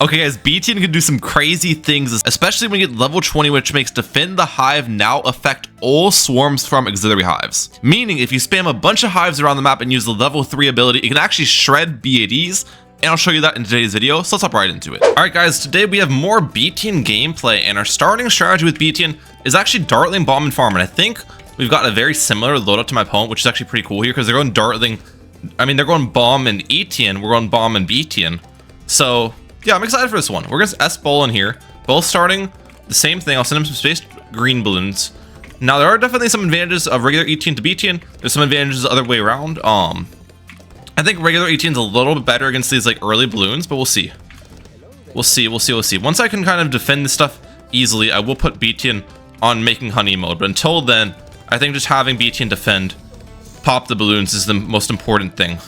Okay guys, B.E.T.I.E can do some crazy things, especially when you get level 20, which makes defend the hive now affect all swarms from auxiliary hives. Meaning if you spam a bunch of hives around the map and use the level 3 ability, it can actually shred BADs, and I'll show you that in today's video, so let's hop right into it. Alright guys, today we have more B.E.T.I.E gameplay, and our starting strategy with B.E.T.I.E is actually Dartling, Bomb, and Farm, and I think we've got a very similar loadout to my opponent, which is actually pretty cool here, because they're going Dartling, they're going Bomb and E.T.I.E, we're going Bomb and B.E.T.I.E. So yeah, I'm excited for this one. We're gonna S-Ball in here, both starting the same thing. I'll send him some space green balloons. Now there are definitely some advantages of regular E.T.I.E to B.E.T.I.E. There's some advantages the other way around. I think regular E.T.I.E is a little bit better against these like early balloons, but we'll see. We'll see. Once I can kind of defend this stuff easily, I will put B.E.T.I.E on making honey mode. But until then, I think just having B.E.T.I.E defend, pop the balloons is the most important thing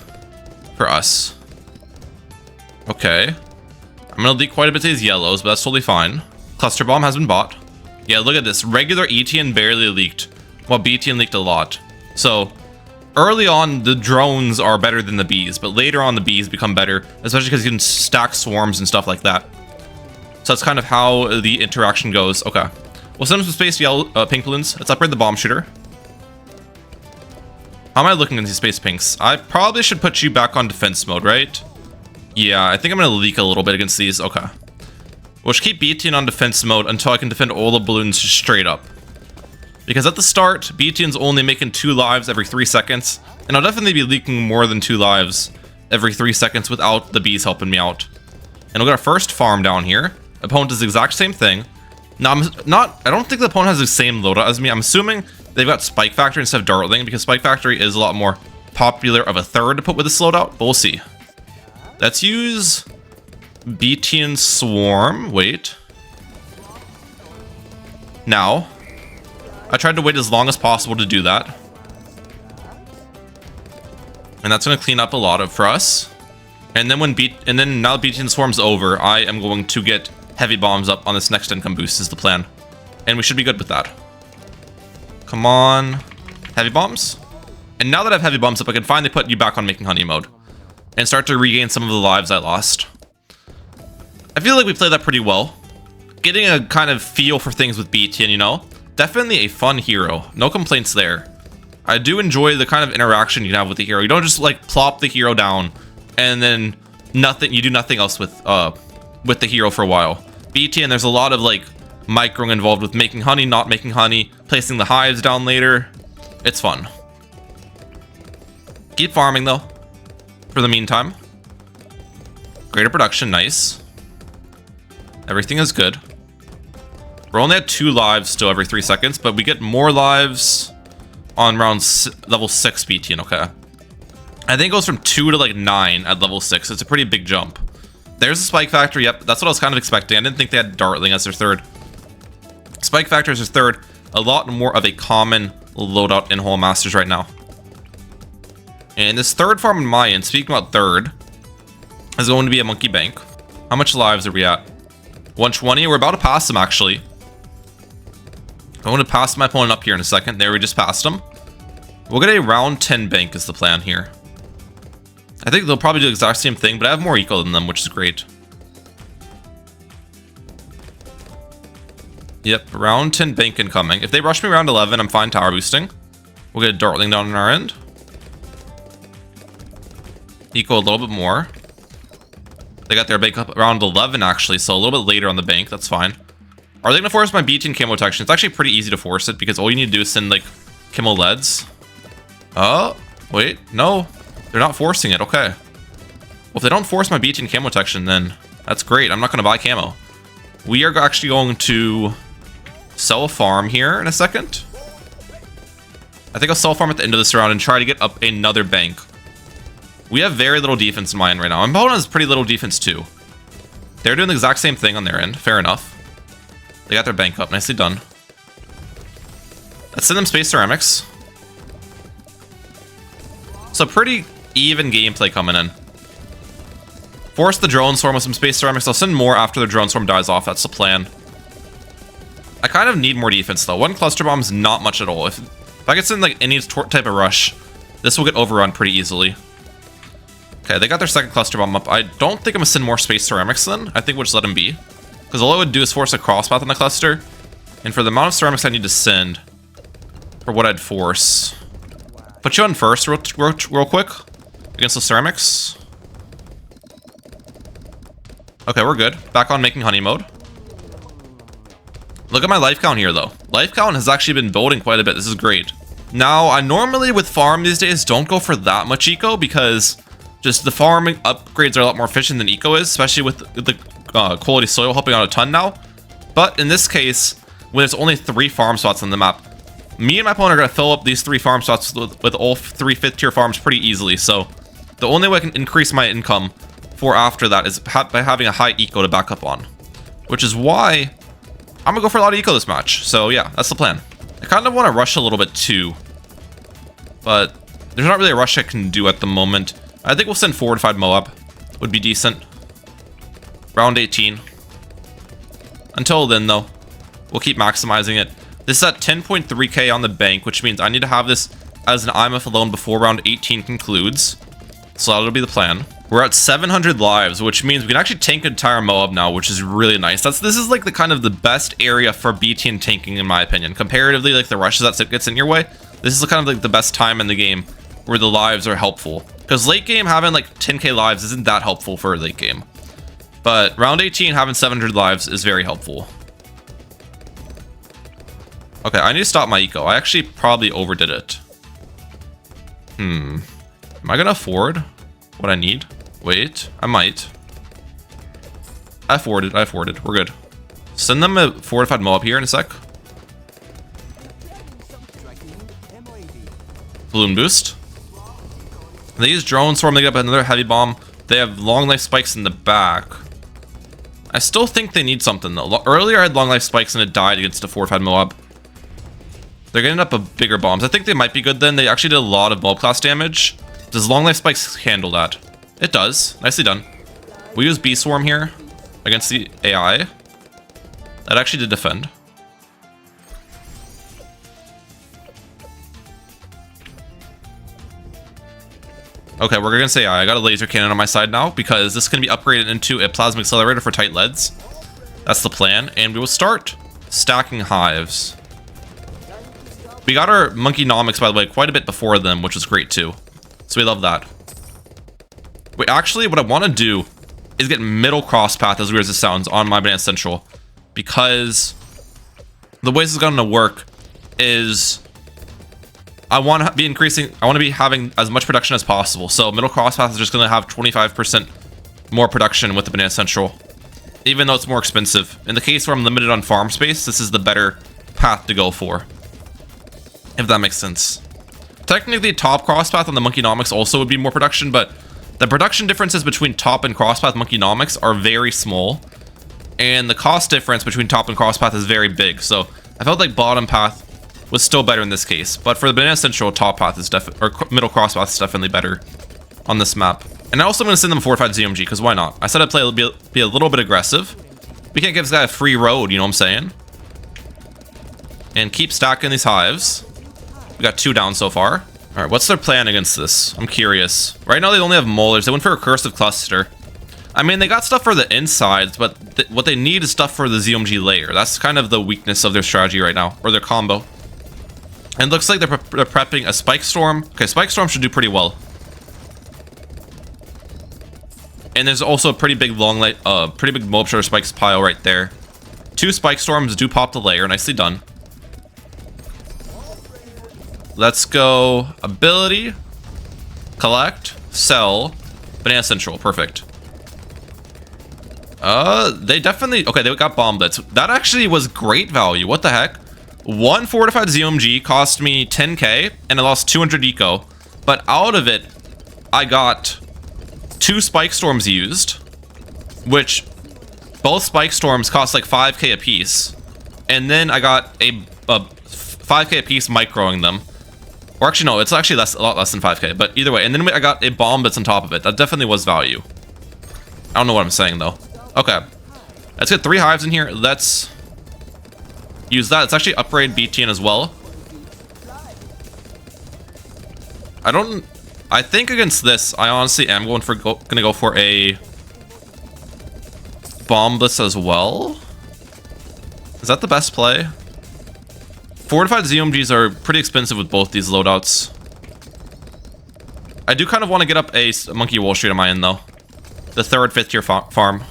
for us. Okay. I'm gonna leak quite a bit to these yellows, but that's totally fine. Cluster bomb has been bought. Yeah, look at this. Regular E.T.I.E barely leaked, while B.E.T.I.E leaked a lot. So early on, the drones are better than the bees, but later on the bees become better, especially because you can stack swarms and stuff like that. So that's kind of how the interaction goes. Okay, we'll send them some space yellow, pink balloons. Let's upgrade the bomb shooter. How am I looking at these space pinks? I probably should put you back on defense mode, right? Yeah, I think I'm going to leak a little bit against these. Okay. We'll just keep B.E.T.I.E on defense mode until I can defend all the balloons straight up. Because at the start, B.E.T.I.E's only making 2 lives every 3 seconds. And I'll definitely be leaking more than 2 lives every 3 seconds without the bees helping me out. And we'll get our first farm down here. Opponent does the exact same thing. Now, I don't think the opponent has the same loadout as me. I'm assuming they've got Spike Factory instead of Dartling, because Spike Factory is a lot more popular of a third to put with this loadout, but we'll see. Let's use B.E.T.I.E Swarm. Wait. Now, I tried to wait as long as possible to do that. And that's going to clean up a lot for us. And then now B.E.T.I.E Swarm's over, I am going to get heavy bombs up on this next income boost is the plan. And we should be good with that. Come on. Heavy bombs. And now that I have heavy bombs up, I can finally put you back on making honey mode. And start to regain some of the lives I lost. I feel like we played that pretty well. Getting a kind of feel for things with B.E.T.I.E, you know? Definitely a fun hero. No complaints there. I do enjoy the kind of interaction you can have with the hero. You don't just like plop the hero down and then you do nothing else with the hero for a while. B.E.T.I.E, there's a lot of like microing involved with making honey, not making honey, placing the hives down later. It's fun. Keep farming though. For the meantime. Greater production, nice. Everything is good. We're only at 2 lives still every 3 seconds, but we get more lives on level 6 B.E.T.I.E, okay. I think it goes from 2 to like 9 at level 6. It's a pretty big jump. There's a Spike Factory, yep, that's what I was kind of expecting. I didn't think they had Dartling as their third. Spike Factory is their third. A lot more of a common loadout in Hole Masters right now. And this third farm in my end, speaking about third, is going to be a monkey bank. How much lives are we at? 120. We're about to pass them, actually. I want to pass my opponent up here in a second. There, we just passed him. We'll get a round 10 bank is the plan here. I think they'll probably do the exact same thing, but I have more eco than them, which is great. Yep, round 10 bank incoming. If they rush me round 11, I'm fine tower boosting. We'll get a Dartling down on our end. Eco a little bit more. They got their bank up around 11 actually, so a little bit later on the bank. That's fine. Are they gonna force my B.E.T.I.E camo detection? It's actually pretty easy to force it because all you need to do is send like camo leads. Oh, wait, no, they're not forcing it. Okay. Well, if they don't force my B.E.T.I.E camo detection, then that's great. I'm not gonna buy camo. We are actually going to sell a farm here in a second. I think I'll sell a farm at the end of this round and try to get up another bank. We have very little defense in my end right now. My opponent has pretty little defense too. They're doing the exact same thing on their end. Fair enough. They got their bank up. Nicely done. Let's send them space ceramics. So pretty even gameplay coming in. Force the drone swarm with some space ceramics. I'll send more after the drone swarm dies off. That's the plan. I kind of need more defense though. 1 cluster bomb is not much at all. If I could send like any type of rush, this will get overrun pretty easily. Okay, they got their second cluster bomb up. I don't think I'm gonna send more space ceramics then. I think we'll just let them be. Because all I would do is force a crosspath on the cluster. And for the amount of ceramics I need to send, for what I'd force. Put you on first real quick. Against the ceramics. Okay, we're good. Back on making honey mode. Look at my life count here though. Life count has actually been building quite a bit. This is great. Now, I normally with farm these days don't go for that much eco because just the farming upgrades are a lot more efficient than eco is, especially with the quality soil helping out a ton now. But in this case, when there's only 3 farm spots on the map, me and my opponent are going to fill up these 3 farm spots with all 3 5th tier farms pretty easily. So the only way I can increase my income for after that is by having a high eco to back up on. Which is why I'm going to go for a lot of eco this match. So yeah, that's the plan. I kind of want to rush a little bit too. But there's not really a rush I can do at the moment. I think we'll send Fortified Moab. Would be decent. Round 18. Until then though, we'll keep maximizing it. This is at 10.3k on the bank, which means I need to have this as an IMF alone before round 18 concludes. So that'll be the plan. We're at 700 lives, which means we can actually tank an entire Moab now, which is really nice. This is like the kind of the best area for Beetienne tanking in my opinion. Comparatively, like the rushes that gets in your way, this is kind of like the best time in the game where the lives are helpful. Because late game having like 10k lives isn't that helpful for late game. But round 18 having 700 lives is very helpful. Okay, I need to stop my eco. I actually probably overdid it. Am I gonna afford what I need? Wait, I might. I afforded. We're good. Send them a Fortified Moab here in a sec. Balloon boost. They use drone swarm, they get up another heavy bomb. They have long life spikes in the back. I still think they need something though. Earlier I had long life spikes and it died against a Fortified Moab. They're getting up a bigger bombs. I think they might be good then. They actually did a lot of mob class damage. Does long life spikes handle that? It does. Nicely done. We use bee swarm here against the AI. That actually did defend. Okay, we're gonna say I got a laser cannon on my side now because this is gonna be upgraded into a plasma accelerator for tight leads. That's the plan, and we will start stacking hives. We got our monkeynomics, by the way, quite a bit before them, which is great too. So we love that. Wait, actually, what I want to do is get middle cross path, as weird as it sounds, on my Banana Central. Because the way this is going to work is I want to be having as much production as possible. So middle cross path is just going to have 25% more production with the Banana Central, even though it's more expensive. In the case where I'm limited on farm space, this is the better path to go for. If that makes sense. Technically, top crosspath on the monkeynomics also would be more production, but the production differences between top and crosspath monkeynomics are very small, and the cost difference between top and crosspath is very big. So I felt like bottom path was still better in this case, but for the Banana Central, top path is or middle crosspath is definitely better on this map. And I also am going to send them a Fortified ZMG because why not? I said I'd be a little bit aggressive. We can't give this guy a free road, you know what I'm saying? And keep stacking these hives. We got 2 down so far. All right, what's their plan against this? I'm curious. Right now, they only have molars. They went for a recursive cluster. I mean, they got stuff for the insides, but what they need is stuff for the ZMG layer. That's kind of the weakness of their strategy right now, or their combo. And it looks like they're prepping a Spike Storm. Okay, Spike Storm should do pretty well. And there's also a pretty big pretty big Mob Shutter Spikes pile right there. 2 Spike Storms do pop the layer. Nicely done. Let's go ability, collect, sell, Banana Central. Perfect. They definitely, okay, they got bomb blitz. That actually was great value. What the heck? 1 Fortified ZMG cost me 10k and I lost 200 eco, but out of it, I got 2 Spike Storms used, which both Spike Storms cost like 5k a piece, and then I got a 5k a piece microing them. Or actually, no, it's actually a lot less than 5k, but either way. And then I got a bomb that's on top of it. That definitely was value. I don't know what I'm saying, though. Okay. Let's get 3 hives in here. Let's use that. Let's actually upgrade Beetienne as well. I don't I think against this, I honestly am gonna go for a bomb blitz as well. Is that the best play? Fortified ZOMGs are pretty expensive with both these loadouts. I do kind of want to get up a Monkey Wall Street on my end though. The 3rd, 5th tier farm.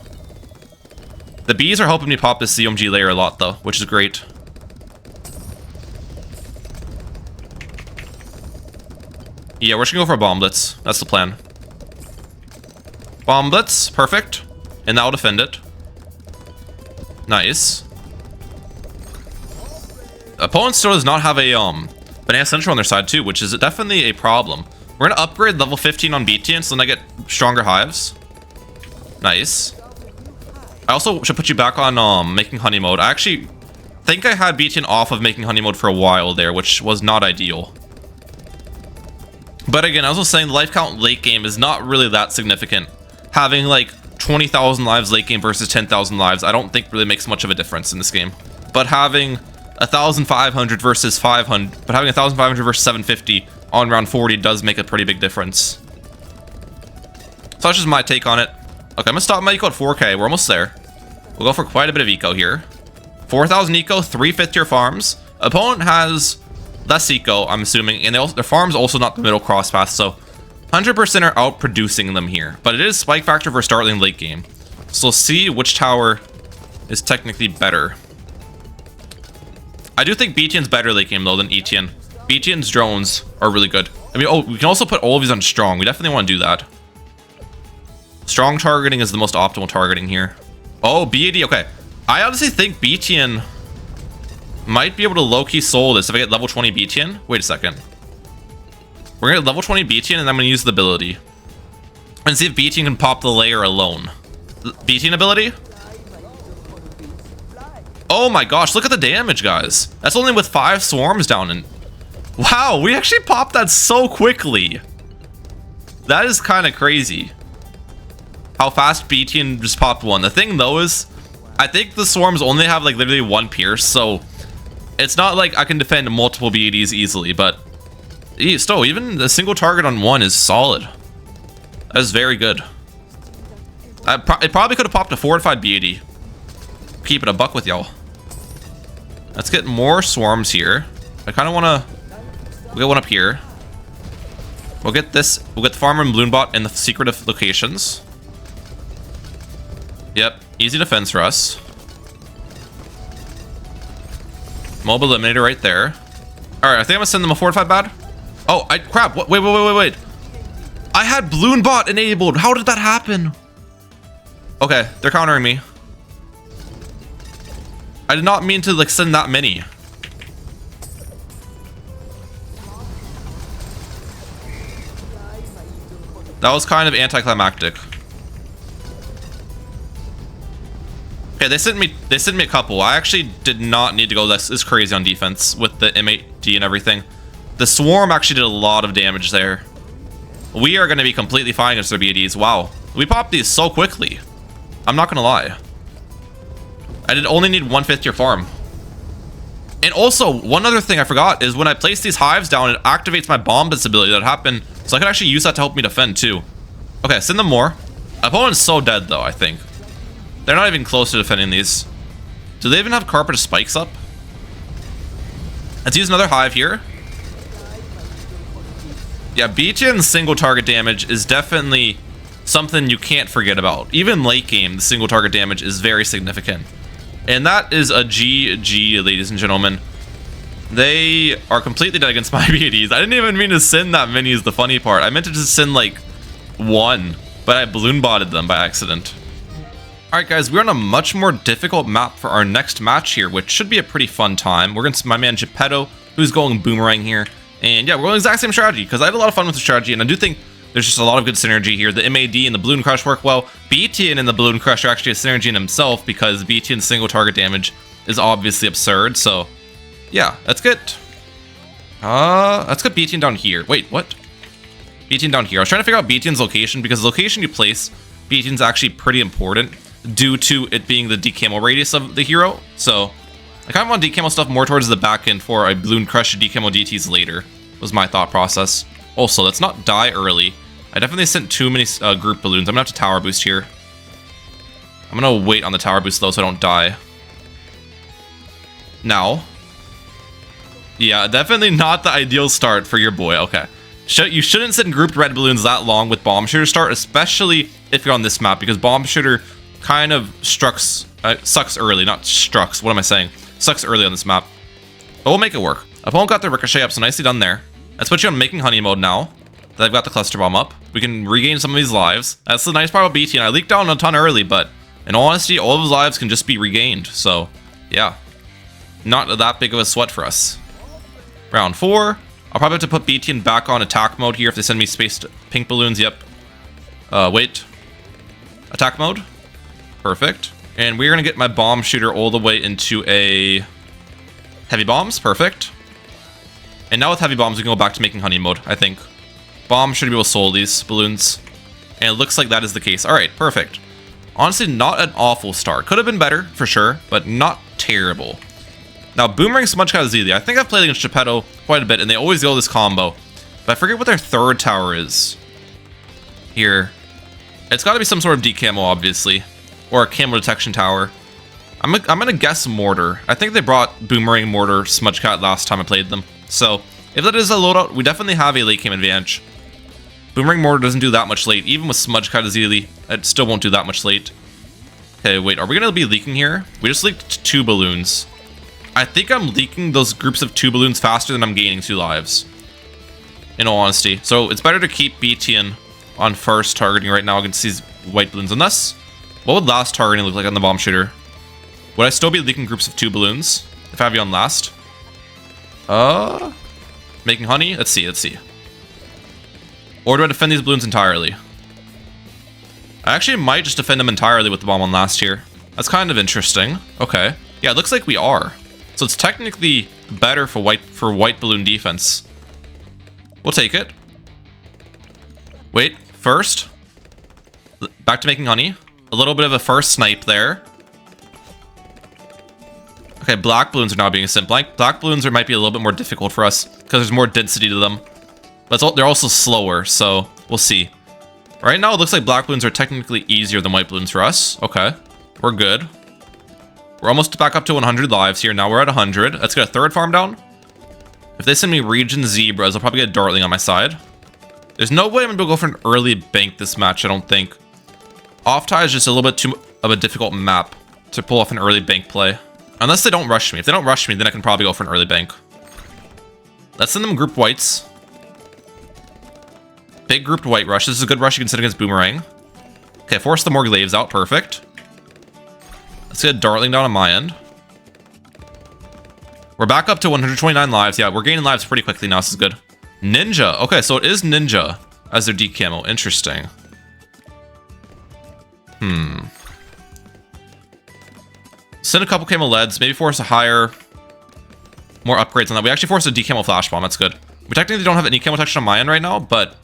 The bees are helping me pop this ZOMG layer a lot though, which is great. Yeah, we're just gonna go for a bomb blitz. That's the plan. Bomb blitz, perfect. And that'll defend it. Nice. Opponent still does not have a Banana Central on their side too, which is definitely a problem. We're gonna upgrade level 15 on Beetienne so then I get stronger hives. Nice. I also should put you back on making honey mode. I actually think I had Beetienne off of making honey mode for a while there, which was not ideal. But again, I was also saying the life count late game is not really that significant. Having like 20,000 lives late game versus 10,000 lives, I don't think really makes much of a difference in this game. But having 1,500 versus 500, but having 1,500 versus 750 on round 40 does make a pretty big difference. So that's just my take on it. Okay, I'm gonna stop my eco at 4K. We're almost there. We'll go for quite a bit of eco here. 4,000 eco, 3 5th tier farms. Opponent has less eco, I'm assuming, and their farm's also not the middle cross path, so 100% are outproducing them here. But it is spike factor for start lane late game. So we'll see which tower is technically better. I do think Beetienne's better late game though than Etienne. Beetienne's drones are really good. I mean, oh, we can also put all of these on strong. We definitely want to do that. Strong targeting is the most optimal targeting here. Oh, B.E.T.I.E, okay. I honestly think Beetienne might be able to low-key soul this if I get level 20 Beetienne. Wait a second. We're gonna get level 20 Beetienne and I'm gonna use the ability. And see if Beetienne can pop the layer alone. Beetienne ability? Oh my gosh, look at the damage, guys. That's only with 5 swarms down and... Wow, we actually popped that so quickly. That is kind of crazy. How fast Beetienne just popped one. The thing though is, I think the swarms only have like literally 1 pierce, so it's not like I can defend multiple B.E.T.s easily, but still, even a single target on 1 is solid. That is very good. It probably could have popped a fortified B.E.T. Keep it a buck with y'all. Let's get more swarms here. I kind of want to... We'll get one up here. We'll get this. We'll get the farmer and balloon bot in the secretive locations. Yep, easy defense for us. Mobile eliminator right there. Alright, I think I'm gonna send them a fortified bad. Oh, crap. Wait. I had balloon bot enabled. How did that happen? Okay, they're countering me. I did not mean to like send that many. That was kind of anticlimactic. Okay, they sent me a couple. I actually did not need to go this crazy on defense with the M8D and everything. The swarm actually did a lot of damage there. We are going to be completely fine against their B.E.Ts. Wow, we popped these so quickly. I'm not going to lie. I did only need 1 5th tier farm. And also, one other thing I forgot is when I place these hives down, it activates my bomb blitz ability that happened. So I could actually use that to help me defend too. Okay, send them more. Opponent's so dead though, I think. They're not even close to defending these. Do they even have carpet spikes up? Let's use another hive here. Yeah, Beetienne's single target damage is definitely something you can't forget about. Even late game, the single target damage is very significant. And that is a GG, ladies and gentlemen. They are completely dead against my B.E.Ts. I didn't even mean to send that many is the funny part. I meant to just send like 1, but I balloon botted them by accident. Alright guys, we're on a much more difficult map for our next match here, which should be a pretty fun time. We're against my man Geppetto, who's going boomerang here. And yeah, we're going the exact same strategy, because I had a lot of fun with the strategy, and I do think there's just a lot of good synergy here. The MAD and the Balloon Crush work well. Beetienne and the Balloon Crush are actually a synergy in himself, because Beetienne's single target damage is obviously absurd, so yeah, let's get Beetienne down here. Wait, what? Beetienne down here. I was trying to figure out Beetienne's location, because the location you place Beetienne's actually pretty important due to it being the decamo radius of the hero. So I kind of want decamo stuff more towards the back end for a Balloon Crush decamo DTs later, was my thought process. Also, let's not die early. I definitely sent too many group balloons. I'm gonna have to tower boost here. I'm gonna wait on the tower boost though so I don't die. Now. Yeah, definitely not the ideal start for your boy. Okay. You shouldn't sit in grouped red balloons that long with bomb shooter start, especially if you're on this map, because bomb shooter kind of sucks early, not strucks. What am I saying? Sucks early on this map. But we'll make it work. Opponent got the ricochet up, so nicely done there. Let's put you on making honey mode now that I've got the cluster bomb up. We can regain some of these lives. That's the nice part about B.E.T.I.E. I leaked down a ton early, but in all honesty, all of his lives can just be regained. So, yeah. Not that big of a sweat for us. Round 4. I'll probably have to put B.E.T.I.E. back on attack mode here if they send me spaced pink balloons. Yep. Wait. Attack mode. Perfect. And we're going to get my bomb shooter all the way into a heavy bombs. Perfect. And now with heavy bombs, we can go back to making honey mode, I think. Bomb should be able to soul these balloons. And it looks like that is the case. All right, perfect. Honestly, not an awful start. Could have been better, for sure, but not terrible. Now, Boomerang Smudge Cat is easy. I think I've played against Geppetto quite a bit, and they always go this combo. But I forget what their third tower is. Here. It's got to be some sort of decamo, obviously. Or a camo detection tower. I'm going to guess Mortar. I think they brought Boomerang Mortar Smudge Cat last time I played them. So, if that is a loadout, we definitely have a late game advantage. Boomerang Mortar doesn't do that much late. Even with Smudge Cat as easy, it still won't do that much late. Okay, wait. Are we going to be leaking here? We just leaked 2 balloons. I think I'm leaking those groups of 2 balloons faster than I'm gaining 2 lives. In all honesty. So it's better to keep Beetienne on first targeting right now against these white balloons. Unless, what would last targeting look like on the bomb shooter? Would I still be leaking groups of 2 balloons if I have you on last? Making honey? Let's see. Or do I defend these balloons entirely? I actually might just defend them entirely with the bomb on last here. That's kind of interesting. Okay. Yeah, it looks like we are. So it's technically better for white balloon defense. We'll take it. Wait, first. Back to making honey. A little bit of a first snipe there. Okay, black balloons are now being sent. Black balloons might be a little bit more difficult for us because there's more density to them. But they're also slower, so we'll see. Right now, it looks like black balloons are technically easier than white balloons for us. Okay, we're good. We're almost back up to 100 lives here. Now we're at 100. Let's get a third farm down. If they send me region zebras, I'll probably get Dartling on my side. There's no way I'm going to go for an early bank this match, I don't think. Off-tie is just a little bit too of a difficult map to pull off an early bank play. Unless they don't rush me. If they don't rush me, then I can probably go for an early bank. Let's send them group whites. Big grouped white rush. This is a good rush you can sit against Boomerang. Okay, force the more glaives out. Perfect. Let's get a Dartling down on my end. We're back up to 129 lives. Yeah, we're gaining lives pretty quickly now. This is good. Ninja. Okay, so it is Ninja as their decamo. Interesting. Send a couple camo leads. Maybe force a higher... more upgrades on that. We actually forced a decamo flash bomb. That's good. We technically don't have any camo protection on my end right now, but...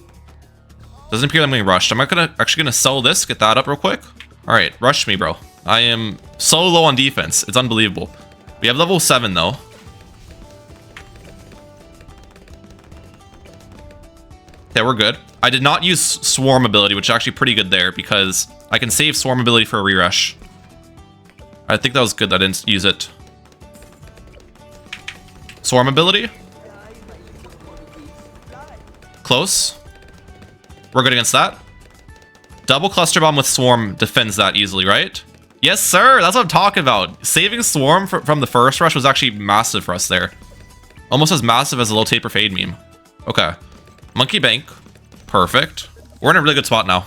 doesn't appear like I'm getting rushed. I'm actually gonna sell this. Get that up real quick. Alright, rush me, bro. I am so low on defense. It's unbelievable. We have level 7, though. Okay, we're good. I did not use Swarm ability, which is actually pretty good there, because I can save Swarm ability for a re-rush. I think that was good that I didn't use it. Swarm ability? Close. We're good against that. Double cluster bomb with Swarm defends that easily, right? Yes, sir. That's what I'm talking about. Saving Swarm from the first rush was actually massive for us there. Almost as massive as a low taper fade meme. Okay. Monkey Bank. Perfect. We're in a really good spot now.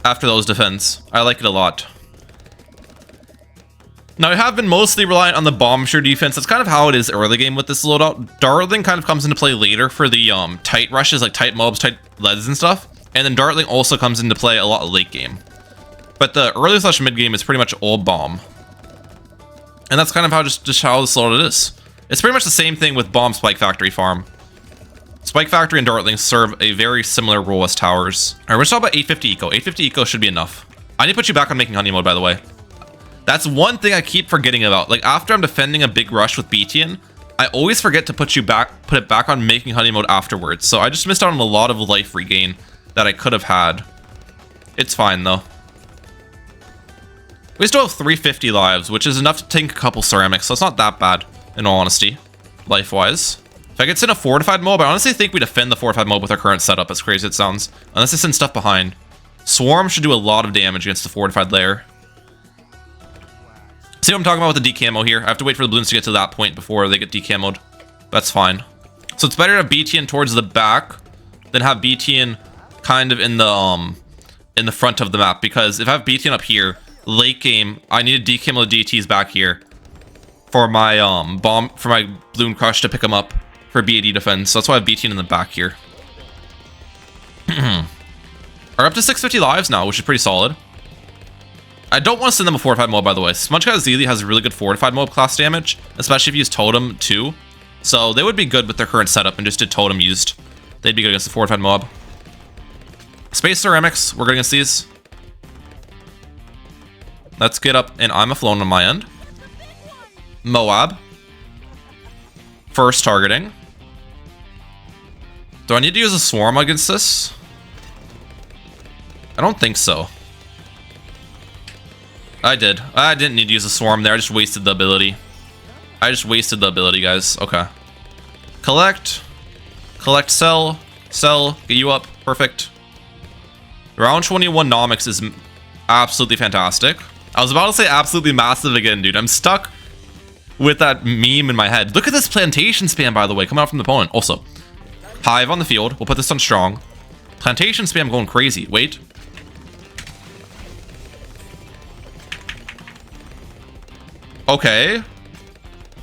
After those defends. I like it a lot. Now, I have been mostly reliant on the bomb shooter defense. That's kind of how it is early game with this loadout. Dartling kind of comes into play later for the tight rushes, like tight mobs, tight leads and stuff. And then Dartling also comes into play a lot late game. But the early slash mid game is pretty much all bomb. And that's kind of how just how this loadout is. It's pretty much the same thing with Bomb Spike Factory farm. Spike Factory and Dartling serve a very similar role as towers. Alright, we're just talking about 850 eco. 850 eco should be enough. I need to put you back on making honey mode, by the way. That's one thing I keep forgetting about. Like, after I'm defending a big rush with Beetienne, I always forget to put it back on making honey mode afterwards. So I just missed out on a lot of life regain that I could have had. It's fine though. We still have 350 lives, which is enough to tank a couple ceramics, so it's not that bad, in all honesty, life-wise. If I get in a fortified mob, I honestly think we defend the fortified mob with our current setup, as crazy as it sounds. Unless they send stuff behind. Swarm should do a lot of damage against the fortified layer. See what I'm talking about with the decamo here? I have to wait for the balloons to get to that point before they get decamoed. That's fine. So it's better to have Beetienne towards the back than have Beetienne kind of in the front of the map, because if I have Beetienne up here, late game, I need to decamo the DTs back here for my balloon crush to pick them up for B.E.T.I.E defense. So that's why I have Beetienne in the back here. Are up to 650 lives now, which is pretty solid. I don't want to send them a fortified mob, by the way. Smudge-Cat-Azili has really good fortified mob class damage, especially if you use totem too. So they would be good with their current setup and just did totem used. They'd be good against the fortified mob. Space ceramics, we're good against these. Let's get up, and I'm a Flown on my end. Moab. First targeting. Do I need to use a swarm against this? I don't think so. I did. I didn't need to use a swarm there. I just wasted the ability. Guys. Okay. Collect. Collect, sell. Sell. Get you up. Perfect. Round 21 Nomics is absolutely fantastic. I was about to say absolutely massive again, dude. I'm stuck with that meme in my head. Look at this plantation spam, by the way, coming out from the opponent. Also, Hive on the field. We'll put this on strong. Plantation spam going crazy. Wait. Okay.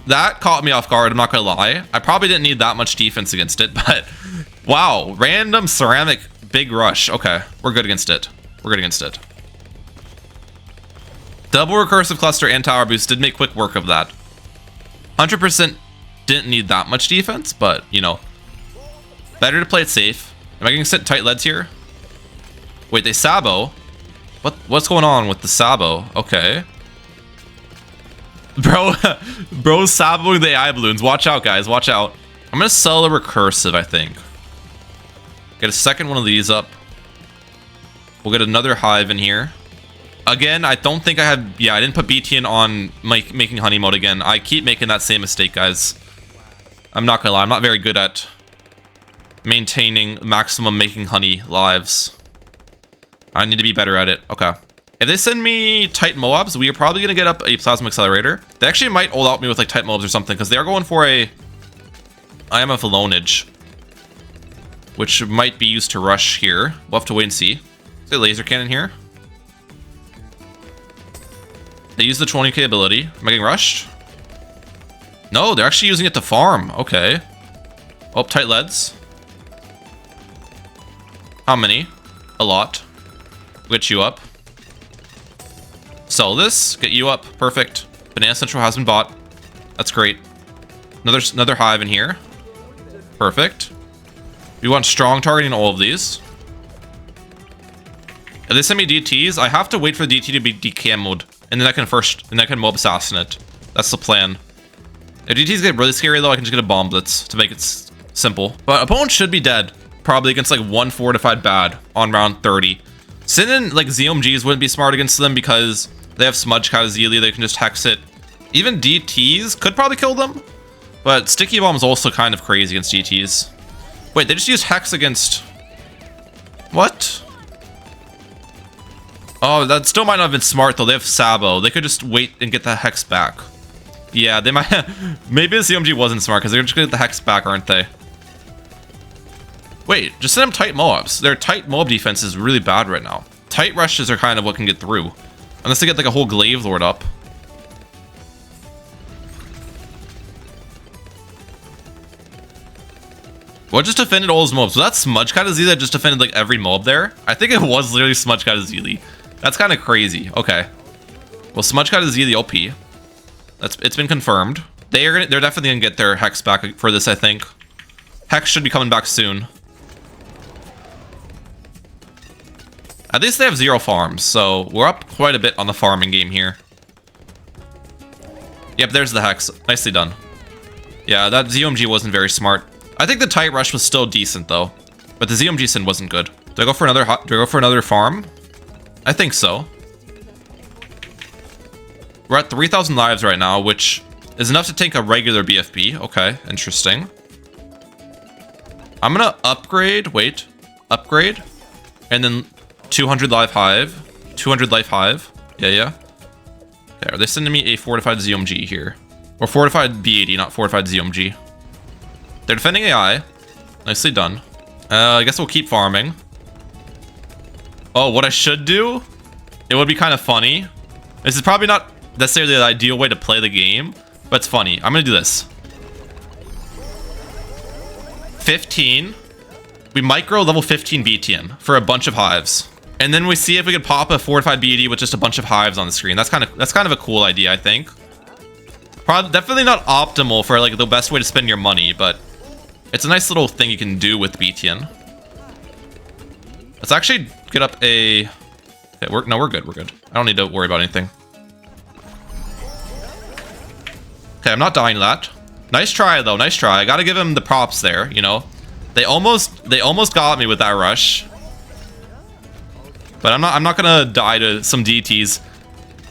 That caught me off guard, I'm not gonna lie. I probably didn't need that much defense against it, but wow. Random ceramic big rush. Okay, we're good against it. We're good against it. Double recursive cluster and tower boost did make quick work of that. 100% didn't need that much defense, but you know, better to play it safe. Am I getting sent tight leads here? Wait, they sabo? What's going on with the sabo? Okay. Bro's saboing the AI balloons. Watch out, guys. Watch out. I'm gonna sell a recursive, I think. Get a second one of these up. We'll get another hive in here. Again, I don't think I had... Yeah, I didn't put Beetienne on making honey mode again. I keep making that same mistake, guys. I'm not gonna lie. I'm not very good at maintaining maximum making honey lives. I need to be better at it. Okay. If they send me tight Moabs, we are probably gonna get up a plasma accelerator. They actually might ult out me with like tight Moabs or something, because they are going for a IMF alonage, which might be used to rush here. We'll have to wait and see. Is there a laser cannon here? They use the 20k ability. Am I getting rushed? No, they're actually using it to farm. Okay. Oh, tight leads. How many? A lot. Get you up. Sell this. Get you up. Perfect. Banana Central has been bought. That's great. Another hive in here. Perfect. We want strong targeting all of these. If they send me DTs, I have to wait for the DT to be decamoed, and then I can mob assassinate. That's the plan. If DTs get really scary though, I can just get a bomb blitz to make it simple. But opponent should be dead, probably against like one fortified bad on round 30. Sending like ZOMGs wouldn't be smart against them because they have Smudge-Cat-Azili. They can just hex it. Even DTs could probably kill them, but Sticky Bomb is also kind of crazy against DTs. Wait, they just used hex against... What? Oh, that still might not have been smart though. They have Sabo. They could just wait and get the hex back. Yeah, they might... Maybe the CMG wasn't smart because they're just gonna get the hex back, aren't they? Wait, just send them tight Moabs. Their tight Moab defense is really bad right now. Tight rushes are kind of what can get through. Unless they get like a whole Glaive Lord up. What just defended all his mobs? So that's Smudge-Cat-Azili that just defended like every mob there? I think it was literally Smudge-Cat-Azili. That's kind of crazy. Okay. Well, Smudge-Cat-Azili OP. It's been confirmed. They're definitely gonna get their hex back for this, I think. Hex should be coming back soon. At least they have 0 farms, so we're up quite a bit on the farming game here. Yep, there's the hex. Nicely done. Yeah, that ZOMG wasn't very smart. I think the tight rush was still decent though, but the ZOMG sin wasn't good. Do I go for another farm? I think so. We're at 3,000 lives right now, which is enough to take a regular BFB. Okay, interesting. I'm gonna upgrade, upgrade, and then 200 life hive, 200 life hive. Yeah. Okay, are they sending me a fortified ZOMG here? Or fortified B.E.T.I.E, not fortified ZOMG. They're defending AI. Nicely done. I guess we'll keep farming. Oh, what I should do? It would be kind of funny. This is probably not necessarily the ideal way to play the game, but it's funny. I'm gonna do this. 15. We micro level 15 Beetienne for a bunch of hives. And then we see if we could pop a fortified B.E.T.I.E with just a bunch of hives on the screen. That's kind of a cool idea, I think. Probably definitely not optimal for like the best way to spend your money, but it's a nice little thing you can do with Beetienne. Let's actually get up a... Okay, we're good. I don't need to worry about anything. Okay, I'm not dying to that. Nice try though, nice try. I gotta give him the props there, you know. They almost got me with that rush. But I'm not gonna die to some DTs.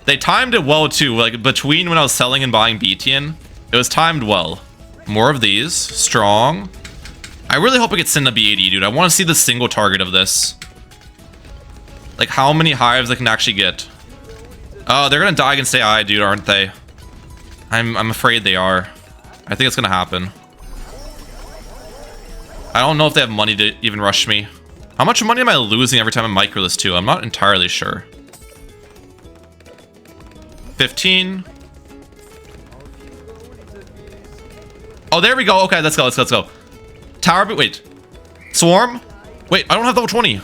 They timed it well too, like between when I was selling and buying Beetienne, it was timed well. More of these, strong. I really hope I get sent a B.E.T.I.E, dude. I want to see the single target of this. Like how many hives I can actually get. Oh, they're gonna die against AI, dude, aren't they? I'm afraid they are. I think it's gonna happen. I don't know if they have money to even rush me. How much money am I losing every time I micro this too? I'm not entirely sure. 15. Oh, there we go. Okay, let's go. Tower, but wait. Swarm? Wait, I don't have level 20.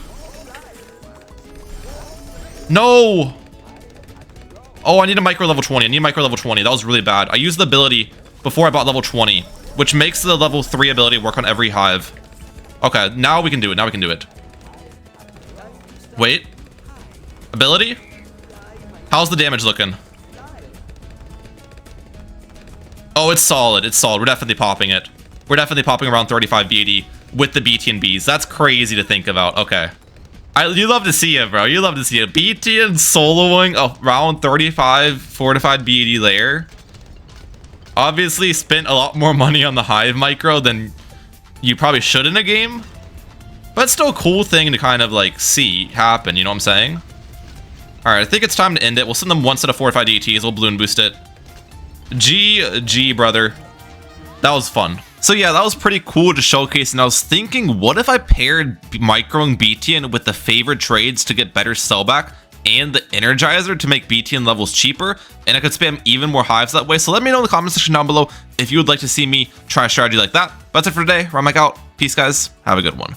No. Oh, I need a micro level 20. That was really bad. I used the ability before I bought level 20, which makes the level 3 ability work on every hive. Okay, now we can do it. Wait. Ability? How's the damage looking? Oh, it's solid. We're definitely popping it. We're definitely popping around 35 B.E.T.I.E with the Beetienne bees. That's crazy to think about. Okay. You love to see it, bro. You love to see it. Beetienne soloing around 35 fortified B.E.T.I.E layer. Obviously spent a lot more money on the hive micro than you probably should in a game. But it's still a cool thing to kind of like see happen, you know what I'm saying? Alright, I think it's time to end it. We'll send them one set of fortified DTs. We'll balloon boost it. GG, brother. That was fun. So yeah, that was pretty cool to showcase, and I was thinking, what if I paired microing Beetienne with the favored trades to get better sellback and the Energizer to make Beetienne levels cheaper, and I could spam even more hives that way. So let me know in the comment section down below if you would like to see me try a strategy like that. But that's it for today. Ron Mike out. Peace, guys. Have a good one.